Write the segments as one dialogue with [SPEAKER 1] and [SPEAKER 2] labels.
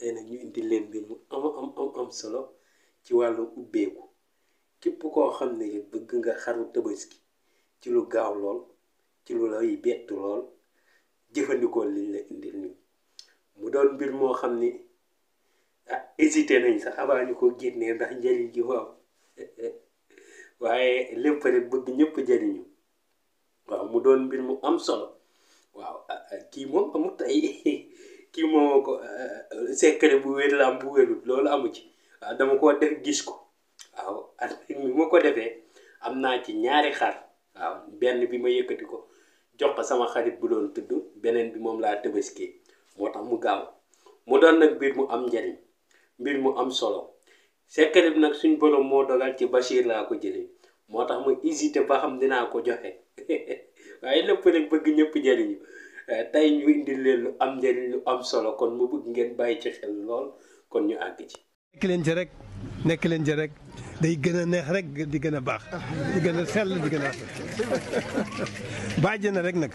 [SPEAKER 1] tey nag ñu indi leen mbir mu am solo ci wàllu ubbeeku képp koo xam ne bëgg nga xaru tabaski ci lu gaaw lool ci lu lay bett lool jëfandikoo liñ la indil nii mu doon mbir moo xam ni hésité nañ sax avant ñu ko génnee ndax njëriñ gi mu am waaye lépp rek bëgg ñëpp jëriñu waaw mu doon mbir mu am solo waaw kii moom amut ay kii moo ko secret bu wér la am bu wérut loolu amu ci waaw dama ko def gis ko waaw at mi ma ko defee am naa ci ñaari xar waaw benn bi ma yëkkati ko jox ko sama xarit bu doon tudd beneen bi moom laa tabaski moo tax mu gaaw mu doon nag mbir mu am njariñ mbir mu am solo secret bi nag suñ borom moo dogal ci Bachir laa ko jëlee moo tax ma hésité ba xam dinaa ko joxe waaye lépp nag bëgg ñëpp jariñu tey ñu indil leen lu am njariñ lu am solo kon mu bëgg ngeen bàyyi ci xel lool kon ñu àgg ci.
[SPEAKER 2] nekk leen ci rek day gën a neex rek di gën a baax di gën a sell di gën a bàjj na rek nag.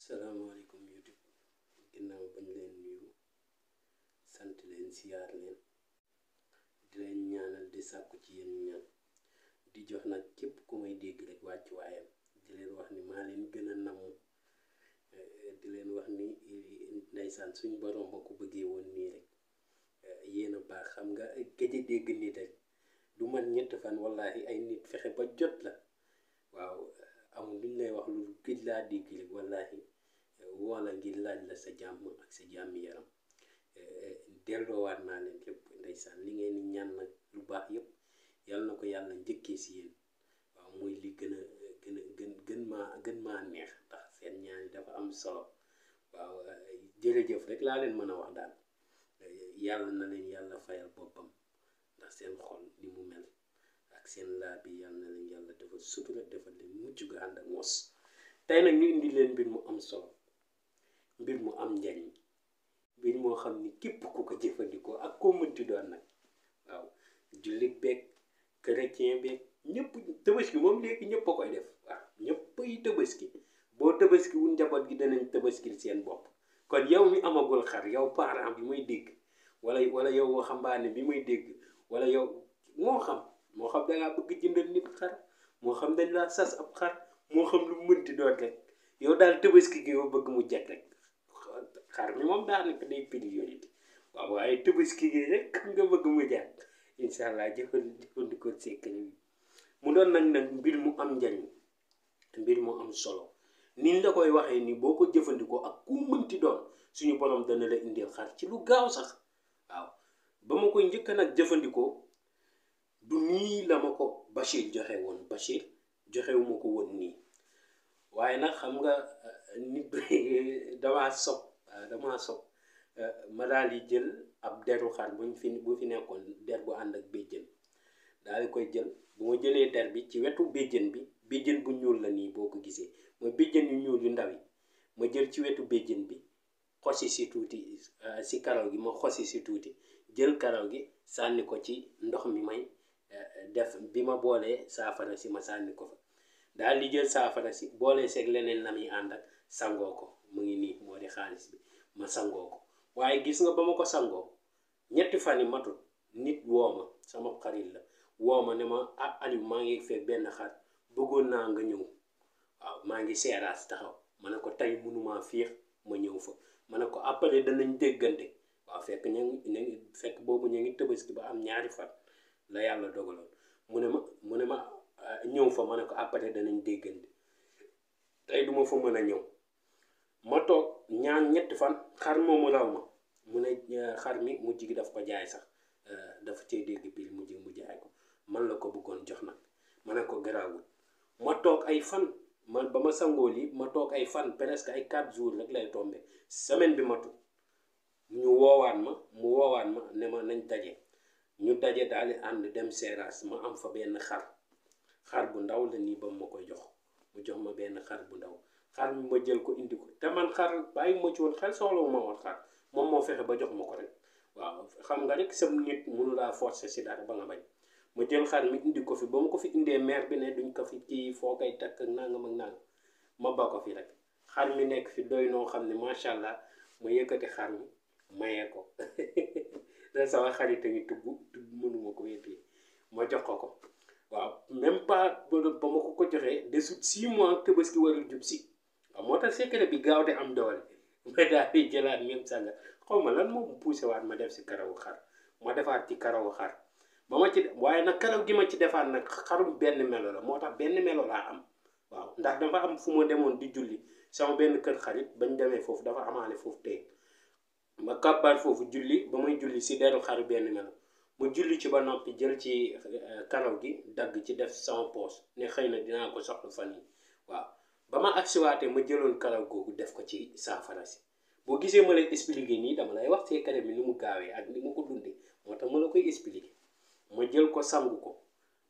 [SPEAKER 1] salaamaaleykum YouTube ginnaaw bañ leen nuyu sant leen siyaar leen di leen ñaanal di sàkku ci yéen ñaan di jox nag képp ku may dégg rek wàcc waayam di leen wax ni maa leen gën a namm di leen wax ni ndeysaan suñ borom ba ko bëggee woon nii rek yéen a baax xam nga gëj a dégg nit rek du man ñett fan wallahi ay nit fexe ba jot la waaw amul luñ lay wax lu gëj laa dégg rek wallahi wala ngir laaj la sa jàmm ak sa jàmm yaram delloowaat naa leen lépp ndeysaan li ngeen di ñaan nag lu baax yëpp yàlla na ko yàlla njëkkee si yéen waaw mooy li gën maa neex ndax seen ñaan yi dafa am solo waaw jërëjëf rek laa leen mën a wax daal yàlla na leen yàlla fayal boppam ndax seen xol ni mu mel ak seen laa bi yàlla na leen yàlla dafa sutura dafa leen mucc ga ànd ak mos tey nag ñu indi leen mbir mu am solo mbir mu am njariñ mbir moo xam ni képp ku ko jëfandikoo ak koo mënti doon nag waaw jullit beeg chrétien beeg ñëpp tabaski moom léegi ñëpp a koy def waaw ñëpp ay tabaski boo tabaski wul njaboot gi danañ tabaskil seen bopp kon yow mi amagul xar yow parent bi muy dégg wala yow waxambaane bi muy dégg wala yow moo xam dangaa bëgg jëndal nit xar moo xam dañ laa sas ab xar moo xam lu mënti doon rek yow daal tabaski gi yow bëgg mu jekk rek xar mi moom daanaka day priorité waaw waaye tabaski gi rek nga bëgg mu jekk incha allah jëfandikoo secret bi mu doon nag mbir mu am njariñ mbir mu am solo niñ la koy waxee ni boo ko jëfandikoo ak ku mënti doon suñu borom dana la indil xar ci lu gaaw sax waaw ba ma koy njëkk nag jëfandikoo du nii la ma ko Bachir joxe woon Bachir joxewuma ko woon nii waaye nag xam nga nit damaa sob ma daal di jël ab deru xar bu fi nekkoon der bu ànd ak béjjën daal di koy jël bu ma jëlee der bi ci wetu béjjën bu ñuul la nii boo ko gisee mooy béjjën yu ñuul yu ndaw yi ma jël ci wetu béjjën bi xosi si tuuti si karaw gi ma xosi si tuuti jël karaw gi sànni ko ci ndox mi may def bi ma boolee saafara si ma sànni ko fa daal di jël saafara si boolee seeg leneen la muy ànd ak sangoo ko mu ngi nii moo di xaalis bi ma sangoo ko waaye gis nga ba ma ko sangoo ñetti fan yi matul nit wooma sama xarit la wooma ne ma Aliou maa ngi fekk benn xar bëggoon naa nga ñëw waaw maa ngi seeraas taxaw ma ne ko tey mënumaa fiix ma ñëw fa ma ne ko après danañ déggante waaw fekk boobu ñu ngi tabaski ba am ñaari fan la yàlla dogaloon mu ne ma ñëw fa ma ne ko après danañ déggante tey duma fa mën a ñëw ma toog ñetti fan xar moomu raw ma mu ne xar mi mujj gi daf ko jaay sax dafa cee dégg biir mu jaay ko man la ko bëggoon jox nag ma ne ko garaawul ma toog ay fan man ba ma sangoo lii ma toog ay fan presque ay 4 jours rek lay tombé semaine bi matul mu woowaat ma ne ma nañ daje ñu daje daal di ànd dem seeraas ma am fa benn xar bu ndaw la nii ba ma koy jox mu jox ma benn xar bu ndaw xar mi ma jël ko indi ko te man xar bàyyi ma ci woon xel soxlawu ma woon xar moom moo fexe ba jox ma ko rek waaw xam nga rek sam nit mënu laa forcer si dara ba nga bañ ma jël xar mi indi ko fi ba ma ko fi indee maire bi ne duñ ko fi kii foo koy takk ak nangam ma ba ko fi rek xar mi nekk fi doy noo xam ne macha allah ma yëkkati xar mi mayee ko da sama xarit a ngi tubb mënuma ko wéetee ma jox ko waaw même pas ba ma ko joxee desut 6 mois Tabaski warul jub si waaw moo tax secret bi gaaw de am doole ma daal di jëlaat même sànga xaw ma lan moo poussé waat ma def si karawu xar ma defaat ci karawu xar ba ma ci waaye nag karaw gi ma ci defaat nag xarum benn melo la moo tax benn melo laa am waaw ndax dafa am fu ma demoon di julli sama benn kër xarit bañ demee foofu dafa amaale foofu tey ma kàbbaat foofu julli ba may julli si deru xaru benn melo mu julli ci ba noppi jël ci karaw gi dagg ci def sama poos ne xëy na dinaa ko soxla fan yi waaw ba ma agsiwaatee ma jëloon karaw googu def ko ci saafara si boo gisee ma lay expliquer nii dama lay wax secret bi ni mu gaawee ak ni ma ko dundee moo tax ma la koy expliquer ma jël ko sangu ko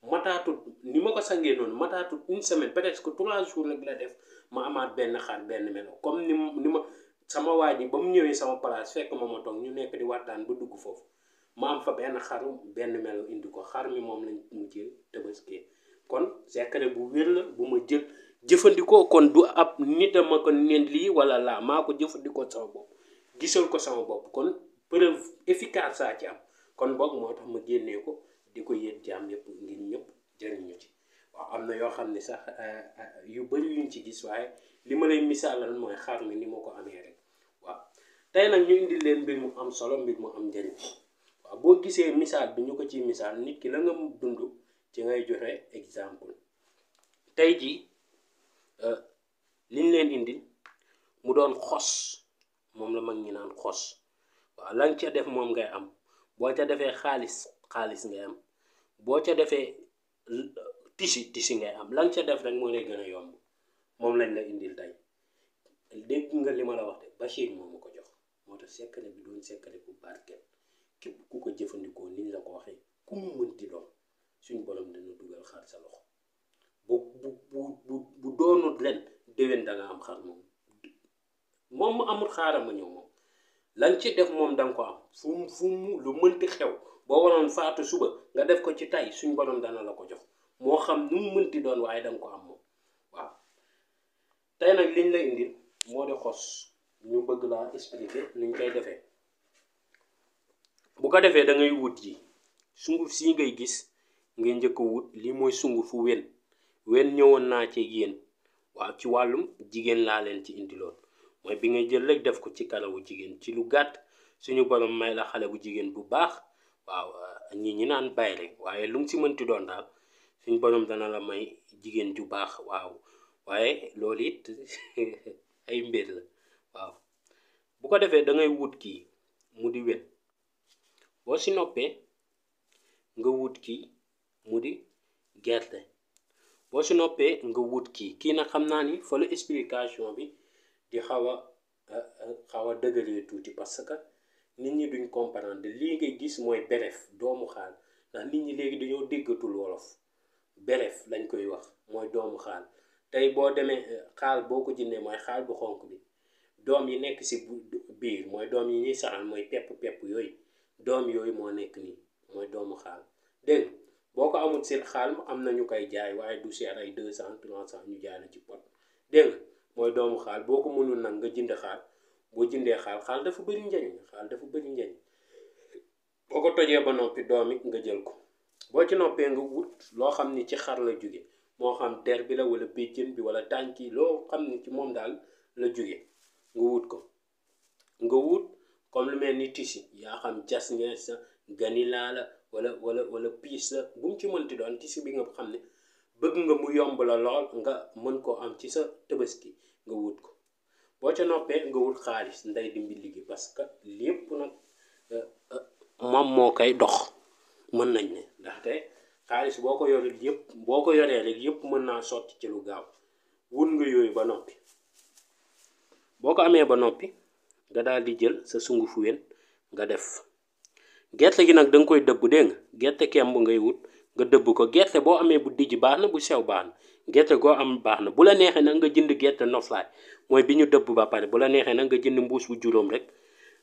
[SPEAKER 1] mataatut ni ma ko sangee noonu mataatut une semaine presque 3 jours rek la def ma amaat benn xar benn melo comme ni ma sama waa ji ba mu ñëwee sama place fekk ma toog ñu nekk di waxtaan ba dugg foofu ma am fa benn xaru benn melo indi ko xar mi moom lañ mujjee Tabaski kon secret bu wér la bu ma jël jëfandikoo kon du ab nit a ma ko neen lii wala laa maa ko jëfandikoo sama bopp gisal ko sama bopp kon preuve efficace saa ci am kon boog moo tax ma génnee ko di ko yéet jaam yëpp ngir ñëpp jëriñu ci waaw am na yoo xam ne sax yu bari yuñ ci gis waaye li ma lay misaalal mooy xar mi ni ma ko amee rek waaw tey nag ñu indi leen mbir mu am solo mbir mu am njëriñ waaw boo gisee misaal bi ñu ko ciy misaal nit ki la nga dund ci ngay joxe exemple tey jii liñ leen indi mu doon xos moom la mag ñi naan xos waaw lañ ca def moom ngay am boo ca defee xaalis ngay am boo ca defee tisi ngay am lañ ca def rek moo lay gën a yomb moom lañ la indil tey dégg nga li ma la wax de Bachir moo ma ko jox moo tax secret bi doon secret bu barkeel képp ku ko jëfandikoo niñ la ko waxee ku mu mënti doon suñ borom dana dugal xar sa loxo bu doonut leen déwén da nga am xar moom mu amul xaaral ma ñëw moom lañ ci def moom danga ko am fu mu lu mënti xew boo waroon faatu suba nga def ko ci tay suñ borom dana la ko jox moo xam nu mu mënti doon waaye danga ko am moom waaw tey nag liñ la indil moo di xos ñu bëgg laa expliquer nuñ koy defee bu ko defee da ngay wut ji sunguf si ngay gis ngay njëkk a wut lii mooy sungufu wen ñëwoon naa ci yéen waaw ci wàllum jigéen laa leen ci indiloon mooy bi ngay jël rek def ko ci karawu jigéen ci lu gàtt suñu borom may la xale bu jigéen bu baax waaw ñi naan bay rek waaye lu mu si mënti doon daal suñu borom dana la may jigéen ju baax waaw waaye loolu it ay mbir la waaw bu ko defee da ngay wut kii mu di wen boo si noppee nga wut kii mu di gerte boo si noppee nga wut kii nag xam naa ni fa la explication bi di xaw a dëgëree tuuti parce que nit ñi duñ comprendre lii ngay gis mooy beref doomu xaal ndax nit ñi léegi dañoo déggatul wolof beref lañ koy wax mooy doomu xaal tey boo demee xaal boo ko jëndee mooy xaal bu xonk bi doom yi nekk si biir mooy doom yi ñuy saxal mooy pepp yooyu doom yooyu moo nekk nii mooy doomu xaal dégg boo ko amul seen xaal am na ñu koy jaay waaye du seer ay 200 300 ñu jaay la ci pot dégg mooy doomu xaal boo ko mënul nag nga jënd xaal boo jëndee xaal dafa bëri njëriñ boo ko tojee ba noppi doom it nga jël ko boo ci noppee nga wut loo xam ni ci xar la jóge moo xam der bi la wala béjjën bi wala tànk yi loo xam ni ci moom daal la jóge nga wut ko nga wut comme lu mel ni tisi yaa xam jas ngeen sa ganilaa la wala piis la bu mu ci mënti doon tisi bi nga xam ne bëgg nga mu yomb la lool nga mën koo am ci sa Tabaski nga wut ko boo ca noppee nga wut xaalis nday di mbi liggéey parce que lépp nag moom moo koy dox mën nañ ne ndaxte xaalis boo ko yoree rek yëpp mën naa sotti ci lu gaaw wut nga yooyu ba noppi boo ko amee ba noppi nga daal di jël sa sungufu wen nga def gerte gi nag da nga koy dëbb dégg nga gerte kemb ngay wut nga dëbb ko gerte boo amee bu dijj baax na bu sew baax na gerte goo am baax na bu la neexee nag nga jënd gerte noflaay mooy bi ñu dëbb ba pare bu la neexee nag nga jënd mbuus bu juróom rek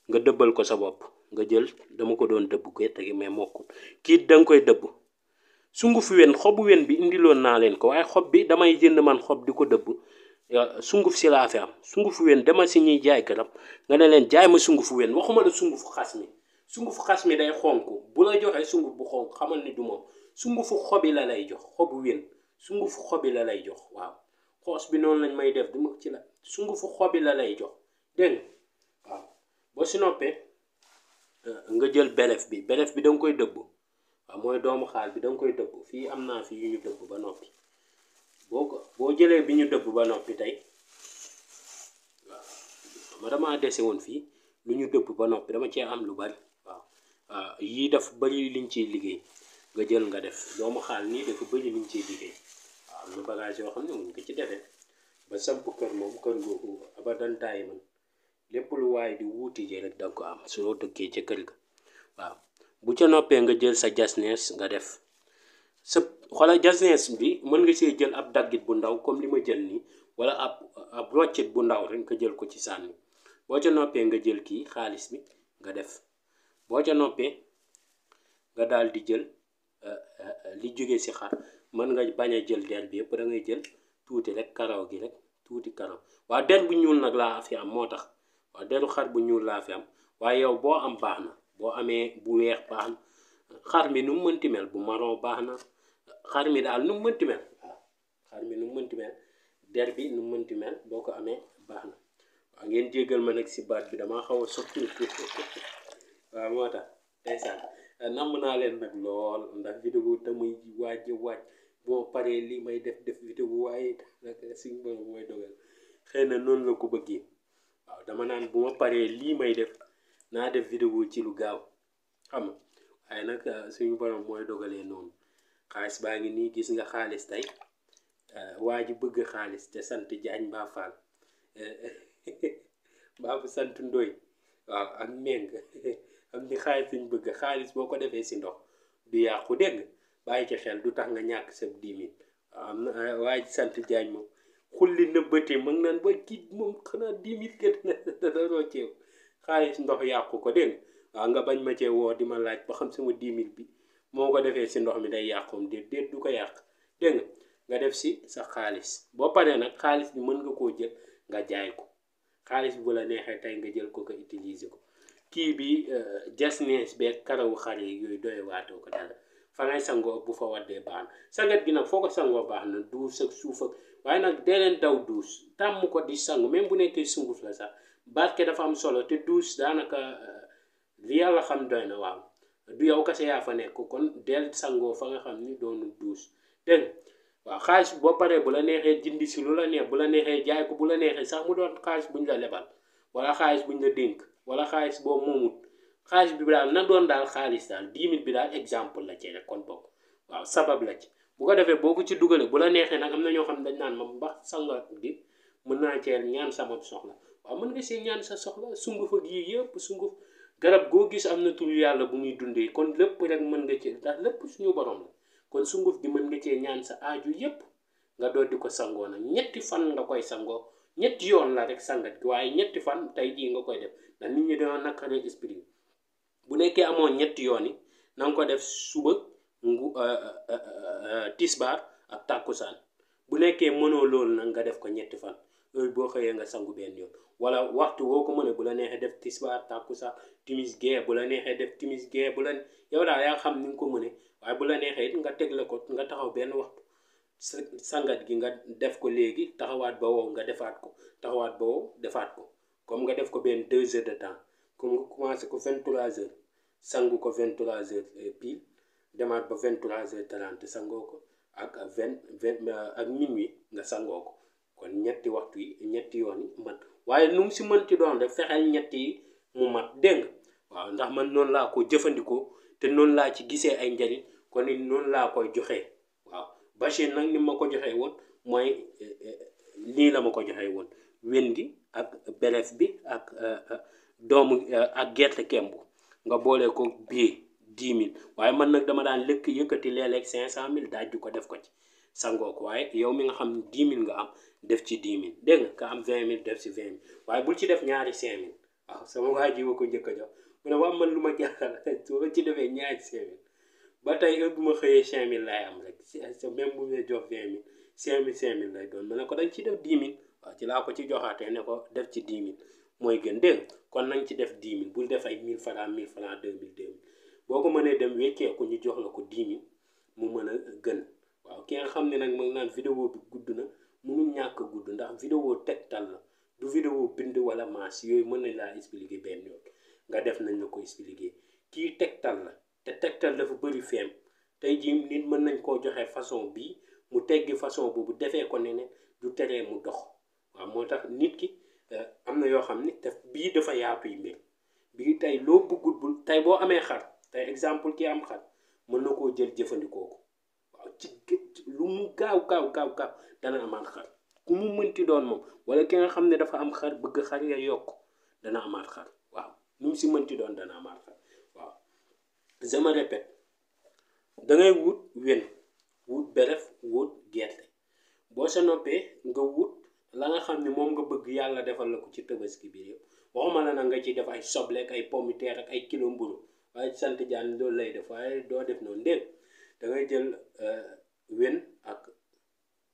[SPEAKER 1] nga dëbbal ko sa bopp nga jël dama ko doon dëbb gerte gi mais mokkul kii da nga koy dëbb sungufu wen xobu wen bi indiloon naa leen ko waaye xob bi damay jënd man xob di ko dëbb sunguf si laa fi am sungufu wen demal si ñuy jaay garab nga ne leen jaay ma sungufu wen waxuma la sungufu xas mi sungufu xas mi day xonk bu la joxee sunguf bu xonk xamal ni du moom sungufu xobi la lay jox xobu wen sungufu xobi la lay jox waaw xoos bi noonu lañ may def duma ci la sungufu xobi la lay jox dégg nga waaw boo si noppee nga jël belef bi da nga koy dëbb waaw mooy doomu xaal bi da nga koy dëbb fii am naa fi yu ñu dëbb ba noppi boo jëlee bi ñu dëbb ba noppi tey waaw ma dama dese woon fii lu ñu dëbb ba noppi dama cee am lu bari waaw yii daf bari liñ ciy liggéey nga jël nga def doomu xaal nii dafa bari liñ ciy liggéey waaw am na bagage yoo xam ne mun nga ci defee ba samp kër moom kër googu abadan taay man lépp lu waaye di wuuti ji rek danga ko am soo dëkkee ca kër ga waaw bu ca noppee nga jël sa jasnees nga def sa xoolal jasnees bi mën nga see jël ab daggit bu ndaw comme li ma jël nii wala ab roccit bu ndaw rek nga jël ko ci sànni boo ca noppee nga jël kii xaalis bi nga def boo ca noppee nga daal di jël li jóge si xar mën nga bañ a jël der bi yëpp da ngay jël tuuti rek karaw gi rek tuuti karaw waaw der bu ñuul nag laa fi am moo tax waaw deru xar bu ñuul laa fi am waaye yow boo am baax na boo amee bu weex baax na xar mi nu mu mënti mel bu marron baax na xar mi daal nu mu mënti mel waaw xar mi nu mu mënti mel der bi nu mu mënti mel boo ko amee baax na waaw ngeen jéggal ma nag si baat bi damaa xaw a soppi waaw moo tax ndeysaan namm naa leen nag lool ndax vidéo tamuy waaj boo paree lii may def vidéo waaye nag suñ borom mooy dogal xëy na noonu la ko bëggee waaw dama naan bu ma paree lii may def naa def vidéo ci lu gaaw xam nga waaye nag suñu borom mooy dogalee noonu xaalis baa ngi nii gis nga xaalis tey waa ji bëgg xaalis te sant Jaañ mbaa Faal mbaa bu sant Ndoy waaw ak Meng am ni xaalis lañ bëgg xaalis boo ko defee si ndox du yàqu dégg nga bàyyi ci xel du tax nga ñàkk sa 10 000 waaw am na waa ji sant Jaañ moom xulli nëbbate mag naan ba kii moom xanaa 10 000 kët dana rocceew xaalis ndox yàqu ko dégg waaw nga bañ ma cee woo di ma laaj ba xam sama 10 000 bi moo ko defee si ndox mi day yàqoom déet du ko yàq dégg nga def si sa xaalis boo paree nag xaalis bi mën nga koo jël nga jaay ko xaalis bu la neexee tey nga jël ko nga utiliser ko kii bi jasnees beeg karawu xar yi yooyu doy waatoo ko dara fa ngay sangoo bu fa waddee baax na sangat gi nag foo ko sangoo baax na duus ak suuf ak waaye nag dee leen daw duus tàmm ko di sangu même bu nekkee sunguf la sax barke dafa am solo te duus daanaka li yàlla xam doy na waaw du yow kese yaa fa nekk kon del sangoo fa nga xam ni doonu duus dégg waaw xaalis boo paree bu la neexee jindi si lu la neex bu la neexee jaay ko bu la neexee sax mu doon xaalis buñ la lebal wala xaalis buñ la dénk wala xaalis boo moomut xaalis bi daal na doon daal xaalis daal 10 000 bi daal exemple la ci rek kon bokk waaw sabab la ci bu ko defee boo ko ci dugalee bu la neexee nag am na ñoo xam ne dañ naan ma mbax sangat gi mën naa cee ñaan sama soxla waaw mën nga see ñaan sa soxla sunguf ak yii yëpp sunguf garab goo gis am na tur yàlla bu muy dundee kon lépp rek mën nga ci ndax lépp suñu borom la kon sunguf gi mën nga cee ñaan sa aaju yëpp nga doon di ko sangoo nag 3 fan nga koy sangoo 3 yoon la rek sangat gi waaye 3 fan tey jii nga koy def ndax nit ñi dañoo naqaree esprit bu nekkee amoo 3 yoon yi na nga ko def suba tisbaar ak tàkkusaan bu nekkee mënoo loolu nag nga def ko 3 fan yooyu boo xëyee nga sangu benn yoon wala waxtu woo ko mënee bu la neexee def tisbaar tàkkusaan timis gee bu la neexee def timis gee bu la yow daal yaa xam ni nga ko mënee waaye bu la neexee it nga tegle ko nga taxaw benn waxtu sangat gi nga def ko léegi taxawaat ba wow nga defaat ko taxawaat ba wow defaat ko comme nga def ko benn 2 heures de temps comme nga commencé ko 23 heures sangu ko 23 heures pile demaat ba 23 heures 30 sangoo ko ak 20 ak minuit nga sangoo ko kon 3 waxtu yi 3 yoon yi mat waaye nu mu si mënti doon rek fexeel 3 yi mu mat dégg nga waaw ndax man noonu laa ko jëfandikoo te noonu laa ci gisee ay njariñ kon it noonu laa koy joxee waaw Bachir nag ni ma ko joxee woon mooy lii la ma ko joxee woon wendi ak belef bi ak doomu ak gerte kemb nga boole ko bii 10 000 waaye man nag dama daan lëkk yëkkati léeg-léeg 500 000 daaj ko def ko ci sangoo ko waaye yow mi nga xam 10 000 nga am def ci 10 000 dégg nga ka am 20 000 def ci 20 000 waaye bul ci def ñaari 5 000 waaw sama waa ji wa ko njëkk a jox mu ne waaw man lu ma jaaxal soo ko ci defee ñaari 5 000 ba tey heure bu ma xëyee 5 000 laay am rek même bu ma jox 20 000 5 000 lay doon ma ne ko dañ ci def 10 000 waaw ci laa ko ci joxaatee ne ko def ci 10 000 mooy gën dégg kon nañ ci def 10 000 bul def ay 1000 francs 1000 francs 2000 boo ko mënee dem wecceeku ñu jox la ko 10 000 mu mën a gën waaw ki nga xam ne nag mu naan vidéo bi gudd na mënul ñàkk gudd ndax vidéo tegtal la du vidéo bind wala maas yooyu mën nañ laa expliquer benn yoon nga def nañ la ko expliquer kii tegtal la te tegtal dafa bëri feem tey jii nit mën nañ koo joxe façon bii mu teggi façon boobu defee ko ne du teree mu dox waaw moo tax nit ki am na yoo xam ne te bii dafa yaatu yi mbir bii tey loo bëggut bul tey boo amee xar tey exemple ki am xar mën na koo jël jëfandikoo ko waaw ci lu mu gaaw dana amaat xar ku mu mënti doon moom wala ki nga xam ne dafa am xar bëgg xar ya yokk dana amaat xar waaw nu mu si mënti doon dana amaat xar waaw je me répète da ngay wut wen wut beref wut gerte boo sa noppee nga wut la nga xam ne moom nga bëgg yàlla defal la ko ci tabaski bi yëpp waxuma la nag nga ci def ay soble ak ay pomme de terre ak ay kilo mburu waaye sant jaan loolu lay def waaye doo def noonu ndéeg da ngay jël wen ak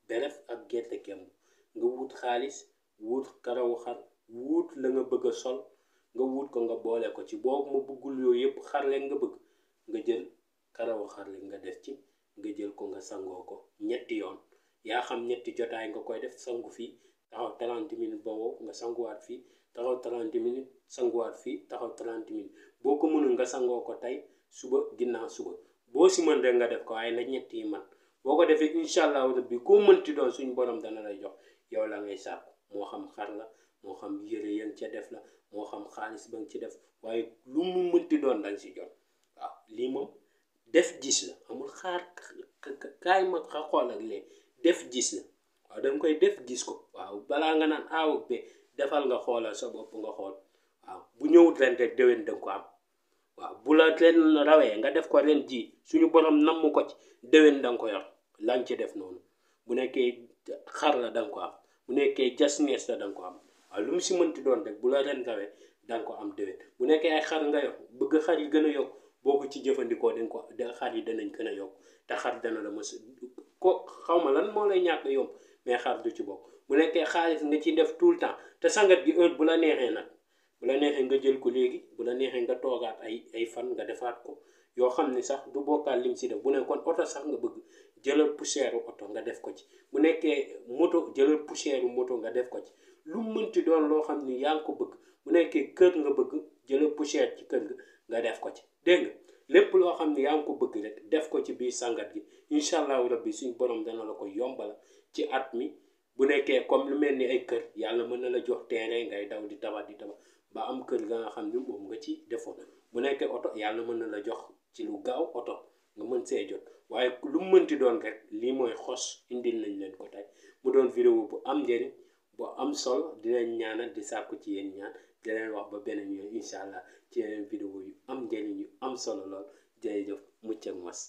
[SPEAKER 1] beref ak gerte kemb nga wut xaalis wut karawu xar wut la nga bëgg a sol nga wut ko nga boole ko ci boobu mu bëggul yooyu yëpp xar leen nga bëgg nga jël karawu xar leen nga def ci nga jël ko nga sangoo ko ñetti yoon yaa xam ñetti jotaay nga koy def sangu fii taxaw 30 minutes ba wow nga sanguwaat fii taxaw 30 minutes sanguwaat fii taxaw 30 minutes boo ko mënul nga sangoo ko tey suba ginnaaw suba boo si mën rek nga def ko waaye na ñett yi man boo ko defee incha allahu rabbi koo mënti doon suñu borom dana lay jox yow la ngay sàkku moo xam xar la moo xam yére ya nga ca def la moo xam xaalis ba nga ci def waaye lu mu mënti doon danga si jot waaw lii moom def gis la amul xaar kaay ma xa xool ak lee def gis la waaw danga koy def gis ko waaw balaa nga naan aaw be defal nga xoolal sa bopp nga xool waaw bu ñëwut ren rek déwén danga ko am waaw bu la ren rawee nga def ko ren ji suñu borom namm ko ci déwén danga ko yor lañ ci def noonu bu nekkee xar la danga ko am bu nekkee jas nees la danga ko am waaw lu mu si mënti doon rek bu la ren rawee danga ko am déwén bu nekkee ay xar nga yor bëgg xar yi gën a yokk boo ko ci jëfandikoo dañ ko xar yi danañ gën a yokk te xar dana la mës ko xaw ma lan moo lay ñàkk yomb mais xar du ci bokk bu nekkee xaalis nga ci def tout le temps te sangat gi heure bu la neexee nag bu la neexee nga jël ko léegi bu la neexee nga toogaat ay fan nga defaat ko yoo xam ne sax du bokkaat lim si def bu nekkoon oto sax nga bëgg jëlal poussière oto nga def ko ci bu nekkee moto jëlal poussière moto nga def ko ci lu mënti doon loo xam ni yaa ngi ko bëgg bu nekkee kër nga bëgg jëlal poussière ci kër nga def ko ci dégg nga lépp loo xam ne yaa ngi ko bëgg rek def ko ci biir sangat gi incha allahu rabbi suñ borom dana la ko yombala ci at mi bu nekkee comme lu mel ni ay kër yàlla mën na la jox terrain ngay daw di tabax ba am kër ga nga xam ni moom nga ci defoon bu nekkee oto yàlla mën na la jox ci lu gaaw oto nga mën see jot waaye lu mu mënti doon rek lii mooy xos indil nañ leen ko tey mu doon vidéo bu am njëriñ bu am solo di leen ñaanal di sàkku ci yéen ñaan di leen wax ba beneen yoon incha allah ci yeneen vidéo yu am njëriñ yu am solo lool jërëjëf mucc ak mos